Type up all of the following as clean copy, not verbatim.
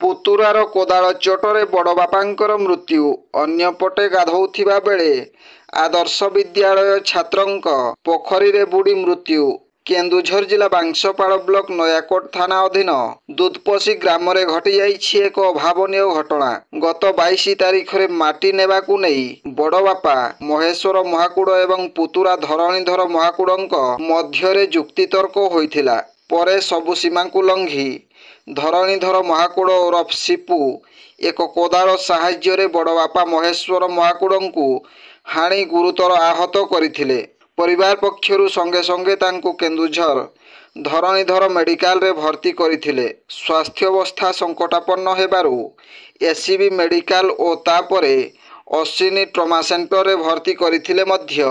ପୁତୁରାର କୋଦାଳ ଚୋଟରେ ବଡ଼ ବାପାଙ୍କର ମୃତ୍ୟୁ। ଅନ୍ୟପଟେ ଗାଧୋଉଥିବା ବେଳେ ଆଦର୍ଶ ବିଦ୍ୟାଳୟ ଛାତ୍ରଙ୍କ ପୋଖରୀରେ ବୁଡ଼ି ମୃତ୍ୟୁ। କେନ୍ଦୁଝର ଜିଲ୍ଲା ବାଂଶପାଳ ବ୍ଲକ ନୟାକୋଟ ଥାନା ଅଧୀନ ଦୁଧପୋଷି ଗ୍ରାମରେ ଘଟିଯାଇଛି ଏକ ଅଭାବନୀୟ ଘଟଣା। ଗତ 22 ତାରିଖରେ ମାଟି ନେବାକୁ ନେଇ ବଡ଼ବାପା ମହେଶ୍ୱର ମହାକୁଡ଼ ଏବଂ ପୁତୁରା ଧରଣୀଧର ମହାକୁଡ଼ଙ୍କ ମଧ୍ୟରେ ଯୁକ୍ତିତର୍କ ହୋଇଥିଲା। ପରେ ସବୁ ସୀମାକୁ ଲଙ୍ଘି ଧରଣୀଧର ମହାକୁଡ଼ ଓରଫ ସିପୁ ଏକ କୋଦାଳ ସାହାଯ୍ୟରେ ବଡ଼ବାପା ମହେଶ୍ୱର ମହାକୁଡ଼ଙ୍କୁ ହାଣି ଗୁରୁତର ଆହତ କରିଥିଲେ। ପରିବାର ପକ୍ଷରୁ ସଙ୍ଗେ ସଙ୍ଗେ ତାଙ୍କୁ କେନ୍ଦୁଝର ଧରଣୀଧର ମେଡିକାଲରେ ଭର୍ତ୍ତି କରିଥିଲେ। ସ୍ୱାସ୍ଥ୍ୟାବସ୍ଥା ସଙ୍କଟାପନ୍ନ ହେବାରୁ ଏସ୍ସିବି ମେଡିକାଲ ଓ ତାପରେ ଅଶ୍ୱିନୀ ଟ୍ରମା ସେଣ୍ଟରରେ ଭର୍ତ୍ତି କରିଥିଲେ ମଧ୍ୟ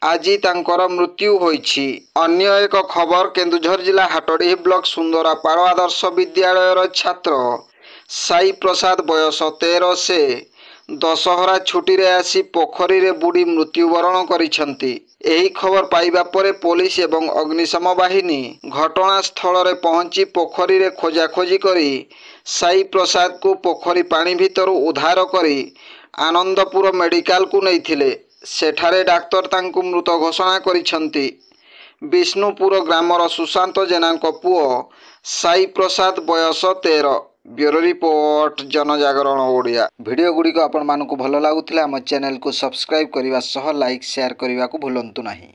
ଆଜି ତାଙ୍କର ମୃତ୍ୟୁ ହୋଇଛି। ଅନ୍ୟ ଏକ ଖବର, କେନ୍ଦୁଝର ଜିଲ୍ଲା ହାଟଡିହି ବ୍ଲକ ସୁନ୍ଦରାପାଳ ଆଦର୍ଶ ବିଦ୍ୟାଳୟର ଛାତ୍ର ସାଇ ପ୍ରସାଦ ବୟସ 13। ସେ ଦଶହରା ଛୁଟିରେ ଆସି ପୋଖରୀରେ ବୁଡ଼ି ମୃତ୍ୟୁବରଣ କରିଛନ୍ତି। ଏହି ଖବର ପାଇବା ପରେ ପୋଲିସ ଏବଂ ଅଗ୍ନିଶମ ବାହିନୀ ଘଟଣାସ୍ଥଳରେ ପହଞ୍ଚି ପୋଖରୀରେ ଖୋଜାଖୋଜି କରି ସାଇ ପ୍ରସାଦକୁ ପୋଖରୀ ପାଣି ଭିତରୁ ଉଦ୍ଧାର କରି ଆନନ୍ଦପୁର ମେଡିକାଲକୁ ନେଇଥିଲେ। ସେଠାରେ ଡାକ୍ତର ତାଙ୍କୁ ମୃତ ଘୋଷଣା କରିଛନ୍ତି। ବିଷ୍ଣୁପୁର ଗ୍ରାମର ସୁଶାନ୍ତ ଜେନାଙ୍କ ପୁଅ ସାଇ ପ୍ରସାଦ ବୟସ 13। Bureau report, Janajagaran Odia. Video ଗୁଡ଼ିକ ଆପଣମାନଙ୍କୁ ଭଲ ଲାଗୁଥିଲେ ଆମ ଚ୍ୟାନେଲକୁ ସବସ୍କ୍ରାଇବ୍ କରିବା ସହ ଲାଇକ୍ ସେୟାର କରିବାକୁ ଭୁଲନ୍ତୁ ନାହିଁ।